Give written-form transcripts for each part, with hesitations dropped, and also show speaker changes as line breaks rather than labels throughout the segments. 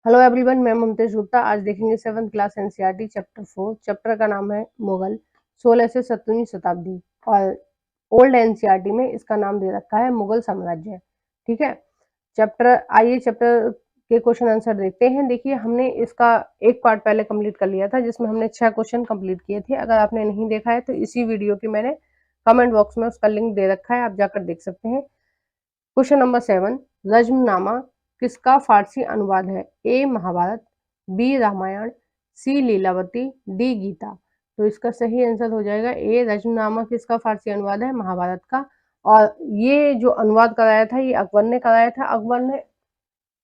Hello everyone, मैं मुमताज गुप्ता। आज देखेंगे 7th class NCERT chapter 4। Chapter का नाम है मुगल 16 से 17वीं शताब्दी और ओल्ड एनसीईआरटी में इसका नाम दे रखा है मुगल साम्राज्य। ठीक है। आइए चैप्टर के क्वेश्चन आंसर देखते हैं। देखिए, हमने इसका एक पार्ट पहले कंप्लीट कर लिया था जिसमें हमने 6 क्वेश्चन कंप्लीट किए थे। अगर आपने नहीं देखा है तो इसी वीडियो की मैंने कमेंट बॉक्स में उसका लिंक दे रखा है, आप जाकर देख सकते हैं। क्वेश्चन नंबर 7, रज्मनामा किसका फारसी अनुवाद है? ए महाभारत, बी रामायण, सी लीलावती, डी गीता। तो इसका सही आंसर हो जाएगा ए, रज्मनामा किसका फारसी अनुवाद है? महाभारत का। और ये जो अनुवाद कराया था ये अकबर ने कराया था।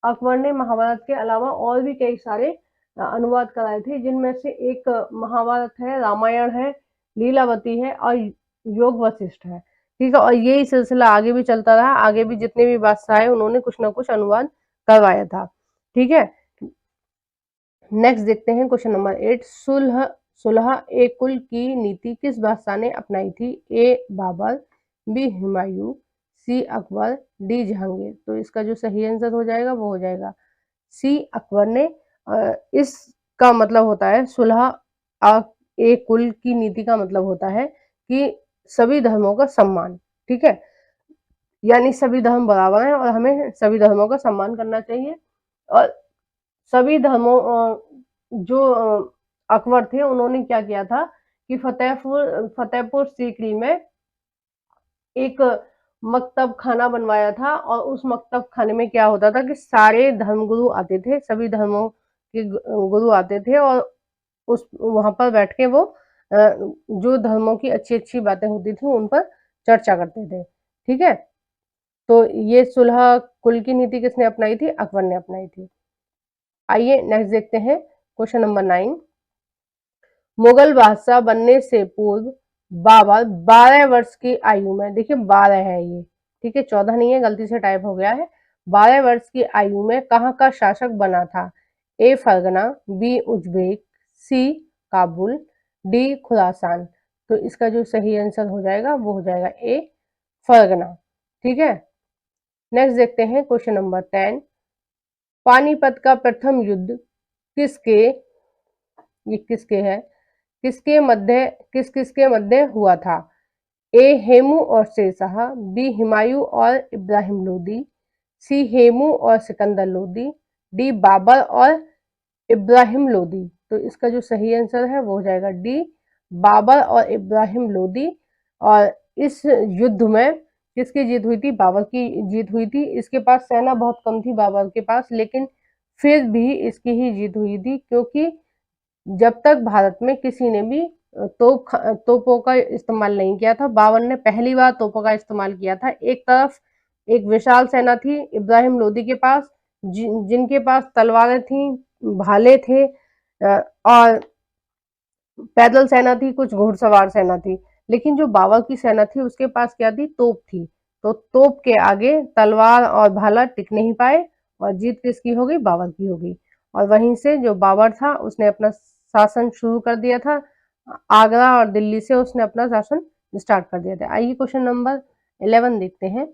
अकबर ने महाभारत के अलावा और भी कई सारे अनुवाद कराए थे, जिनमें से एक महाभारत है, रामायण है, लीलावती है और योग वशिष्ठ है। ठीक है। और यही सिलसिला आगे भी चलता रहा। आगे भी जितने भी बादशाह है उन्होंने कुछ ना कुछ अनुवाद करवाया था। ठीक है। नेक्स्ट देखते हैं क्वेश्चन नंबर 8, सुलह सुलह ए कुल की नीति किस बादशाह ने अपनाई थी? ए बाबर, बी हुमायूं, सी अकबर, डी जहांगीर। तो इसका जो सही आंसर हो जाएगा वो हो जाएगा सी, अकबर ने। इसका मतलब होता है सुलह ए कुल की नीति का मतलब होता है कि सभी धर्मों का सम्मान। ठीक है। यानी सभी धर्म बराबर हैं और हमें सभी धर्मों का सम्मान करना चाहिए। और सभी धर्मों जो अकबर थे उन्होंने क्या किया था कि फतेहपुर सीकरी में एक मकतब खाना बनवाया था। और उस मकतब खाने में क्या होता था कि सारे धर्मगुरु आते थे, सभी धर्मों के गुरु आते थे और उस वहां पर बैठ के वो जो धर्मों की अच्छी अच्छी बातें होती थी उन पर चर्चा करते थे। ठीक है। तो ये सुलह कुल की नीति किसने अपनाई थी? अकबर ने अपनाई थी। आइए नेक्स्ट देखते हैं क्वेश्चन नंबर 9, मुगल बादशाह बनने से पूर्व बाबर 12 वर्ष की आयु में, देखिए 12 है ये, ठीक है, 14 नहीं है, गलती से टाइप हो गया है। 12 वर्ष की आयु में कहाँ का शासक बना था? ए फरगना, बी उज्बेक, सी काबुल, डी खुरासान। तो इसका जो सही आंसर हो जाएगा वो हो जाएगा ए फरगना। ठीक है। नेक्स्ट देखते हैं क्वेश्चन नंबर 10, पानीपत का प्रथम युद्ध किसके ये किसके है किसके मध्य किस किसके मध्य हुआ था? ए हेमू और शेरशाह, बी हुमायूं और इब्राहिम लोदी, सी हेमू और सिकंदर लोदी, डी बाबर और इब्राहिम लोदी। तो इसका जो सही आंसर है वो हो जाएगा डी, बाबर और इब्राहिम लोदी। और इस युद्ध में किसकी जीत हुई थी? बाबर की जीत हुई थी। इसके पास सेना बहुत कम थी बाबर के पास, लेकिन फिर भी इसकी ही जीत हुई थी, क्योंकि जब तक भारत में किसी ने भी तोपों का इस्तेमाल नहीं किया था, बाबर ने पहली बार तोपों का इस्तेमाल किया था। एक तरफ एक विशाल सेना थी इब्राहिम लोदी के पास, जिनके पास तलवारें थी, भाले थे, और पैदल सेना थी, कुछ घुड़सवार सेना थी। लेकिन जो बाबर की सेना थी उसके पास क्या थी? तोप थी। तो तोप के आगे तलवार और भाला टिक नहीं पाए और जीत किसकी हो गई? बाबर की हो गई। और वहीं से जो बाबर था उसने अपना शासन शुरू कर दिया था। आगरा और दिल्ली से उसने अपना शासन स्टार्ट कर दिया था। आइए क्वेश्चन नंबर 11 देखते हैं।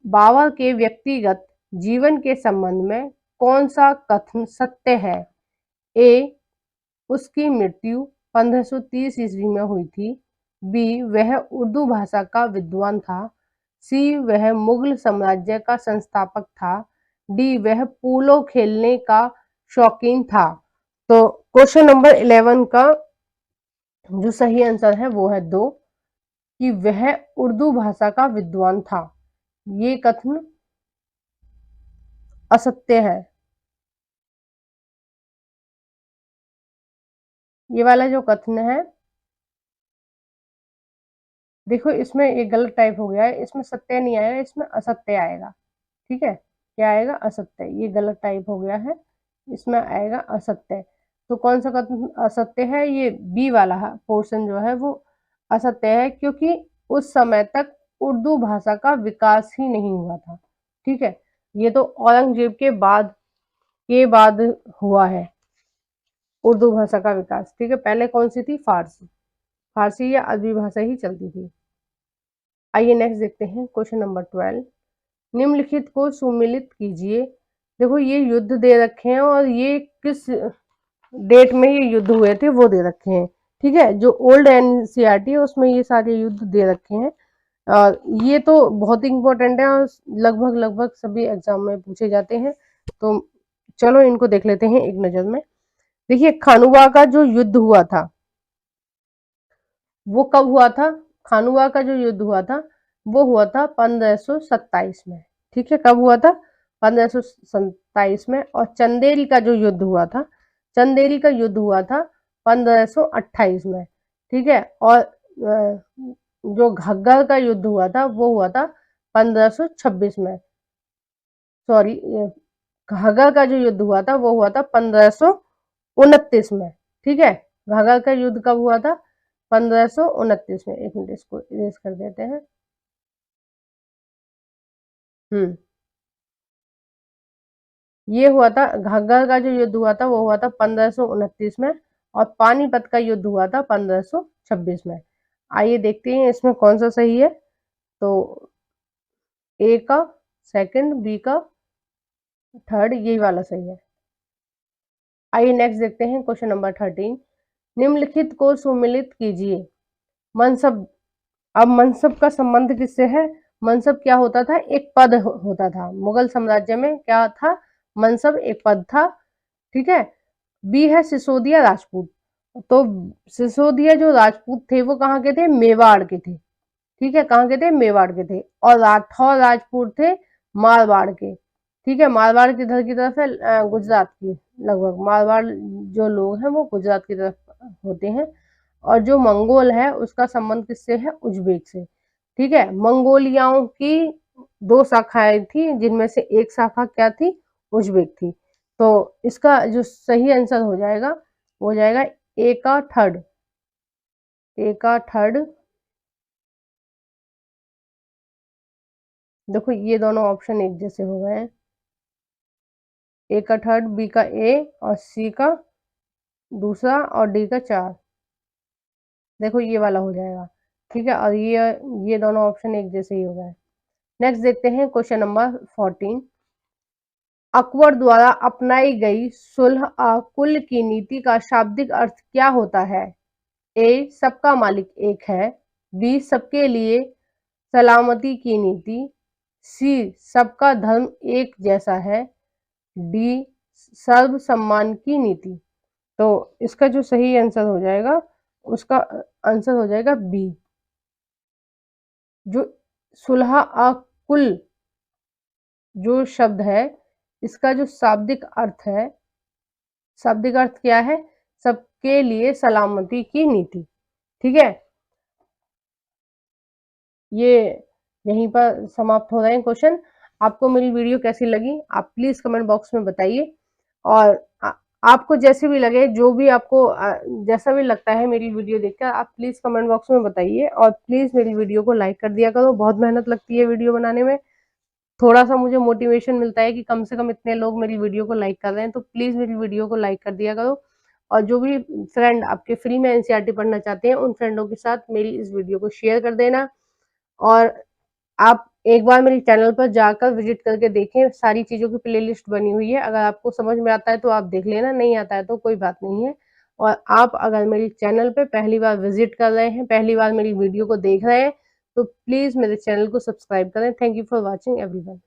बाबर के व्यक्तिगत जीवन के संबंध में कौन सा कथन सत्य है? ए, उसकी मृत्यु 1530 ईस्वी में हुई थी, बी, वह उर्दू भाषा का विद्वान था, सी, वह मुगल साम्राज्य का संस्थापक था, डी, वह पोलो खेलने का शौकीन था। तो क्वेश्चन नंबर 11 का जो सही आंसर है वो है 2, कि वह उर्दू भाषा का विद्वान था। ये कथन असत्य है। ये वाला जो कथन है, देखो इसमें एक गलत टाइप हो गया है, इसमें सत्य नहीं आएगा, इसमें असत्य आएगा। ठीक है। क्या आएगा? असत्य। ये गलत टाइप हो गया है, इसमें आएगा असत्य। तो कौन सा कथन असत्य है? ये बी वाला पोर्शन जो है वो असत्य है, क्योंकि उस समय तक उर्दू भाषा का विकास ही नहीं हुआ था। ठीक है। ये तो औरंगजेब के बाद हुआ है उर्दू भाषा का विकास। ठीक है। पहले कौन सी थी? फारसी। फारसी या अरबी भाषा ही चलती थी। आइए नेक्स्ट देखते हैं क्वेश्चन नंबर 12, निम्नलिखित को सुमेलित कीजिए। देखो ये युद्ध दे रखे हैं और ये किस डेट में ये युद्ध हुए थे वो दे रखे हैं। ठीक है, जो ओल्ड एनसीईआरटी है उसमें ये सारे युद्ध दे रखे हैं। और ये तो बहुत इंपॉर्टेंट है और लगभग लगभग सभी एग्जाम में पूछे जाते हैं। तो चलो इनको देख लेते हैं एक नजर में। देखिए, खानुआ का जो युद्ध हुआ था वो कब हुआ था? खानुआ का जो युद्ध हुआ था वो हुआ था 1527 में। ठीक है, कब हुआ था? 1527 में। और चंदेरी का जो युद्ध हुआ था, चंदेरी का युद्ध हुआ था 1528 में। ठीक है, और जो घग्गर का युद्ध हुआ था वो हुआ था 1526 में। सॉरी, घाघर का जो युद्ध हुआ था वो हुआ था 1529 में। ठीक है, घाघर का युद्ध कब हुआ था? 1529 में। एक मिनट, इसको इरेज कर देते हैं। हम्म, ये हुआ था, घग्गर का जो युद्ध हुआ था वो हुआ था 1529 में। और पानीपत का युद्ध हुआ था 1526 में। आइए देखते हैं इसमें कौन सा सही है। तो ए का सेकंड, बी का थर्ड, यही वाला सही है। आइए नेक्स्ट देखते हैं क्वेश्चन नंबर 13। निम्नलिखित को सुमिलित कीजिए। मनसब। अब मनसब का संबंध किससे है? मनसब क्या होता था? एक पद होता था। मुगल साम्राज्य में क्या था? मनसब एक पद था। ठीक है। बी है सिसोदिया राजपूत। तो सिसोदिया जो राजपूत थे वो कहाँ के थे? मेवाड़ के थे। ठीक है, कहाँ के थे? मेवाड़ के थे। और राठौर राजपूत थे मारवाड़ के। ठीक है, मारवाड़ किधर की तरफ है? गुजरात की। लगभग मारवाड़ जो लोग हैं वो गुजरात की तरफ होते हैं। और जो मंगोल है उसका संबंध किससे है? उज्बेक से। ठीक है, मंगोलियाओं की दो शाखाएं थी जिनमें से एक शाखा क्या थी? उज्बेक थी। तो इसका जो सही आंसर हो जाएगा वो हो जाएगा ए का थर्ड। ए का थर्ड। देखो ये दोनों ऑप्शन एक जैसे हो गए हैं। ए का थर्ड, बी का ए, और सी का दूसरा, और डी का चार। देखो ये वाला हो जाएगा। ठीक है, और ये दोनों ऑप्शन एक जैसे ही हो गए। नेक्स्ट देखते हैं क्वेश्चन नंबर 14। अकबर द्वारा अपनाई गई सुलह कुल की नीति का शाब्दिक अर्थ क्या होता है? ए सबका मालिक एक है, बी सबके लिए सलामती की नीति, सी सबका धर्म एक जैसा है, डी सर्व सम्मान की नीति। तो इसका जो सही आंसर हो जाएगा उसका आंसर हो जाएगा बी। जो सुलह कुल जो शब्द है इसका जो शाब्दिक अर्थ है, शाब्दिक अर्थ क्या है? सबके लिए सलामती की नीति। ठीक है, ये यहीं पर समाप्त हो रहे हैं क्वेश्चन। आपको मेरी वीडियो कैसी लगी आप प्लीज कमेंट बॉक्स में बताइए। और आपको जैसे भी लगे, जो भी आपको जैसा भी लगता है मेरी वीडियो देखकर, आप प्लीज कमेंट बॉक्स में बताइए। और प्लीज मेरी वीडियो को लाइक कर दिया करो। बहुत मेहनत लगती है वीडियो बनाने में। थोड़ा सा मुझे मोटिवेशन मिलता है कि कम से कम इतने लोग मेरी वीडियो को लाइक कर रहे हैं। तो प्लीज मेरी वीडियो को लाइक कर दिया करो। और जो भी फ्रेंड आपके फ्री में एनसीईआरटी पढ़ना चाहते हैं उन फ्रेंडों के साथ मेरी इस वीडियो को शेयर कर देना। और आप एक बार मेरे चैनल पर जाकर विजिट करके देखें, सारी चीज़ों की प्लेलिस्ट बनी हुई है। अगर आपको समझ में आता है तो आप देख लेना, नहीं आता है तो कोई बात नहीं है। और आप अगर मेरे चैनल पे पहली बार विजिट कर रहे हैं, पहली बार मेरी वीडियो को देख रहे हैं, तो प्लीज़ मेरे चैनल को सब्सक्राइब करें। Thank you for watching everyone.